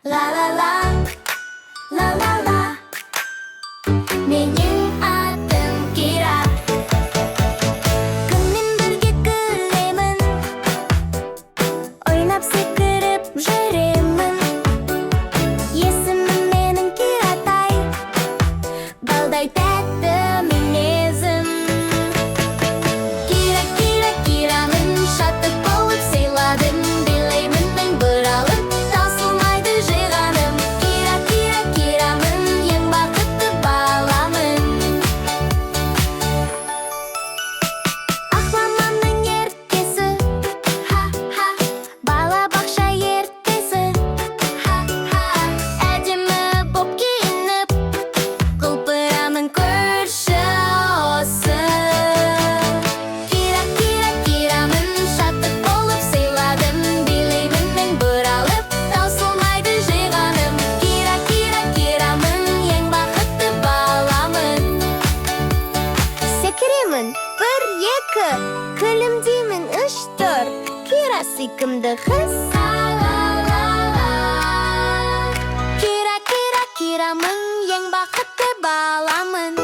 La la la, la la la. Mening adım Kira. Kunmen birge gülemin, oynap sekirip жүремін. Есімім менің Киратай, балдай тәтті мінезім. Кира, Кира, Кирамын, шаттық болып сыйладым. Білеймін мен бір алып, таусылмайды жиғаным. Кира, Кира, Кирамын, ең бақытты баламын. Ақламамның еркесі, ха-ха, балабақша ертесі, ха-ха. Әдемі боп киініп, құлпырамын көрші осы. Кира, Кира, Кирамын, шаттық болып сыйладым. Білеймін мен бір алып, таусылмайды жиғаным. Кира, Кира, Кирамын, ең бақытты баламын. Секіремін, бір, екі, күлімдеймін, үш, төрт. Кира сүйкімді қыз. Кира, Кира, Кирамын, ең бақытты баламын.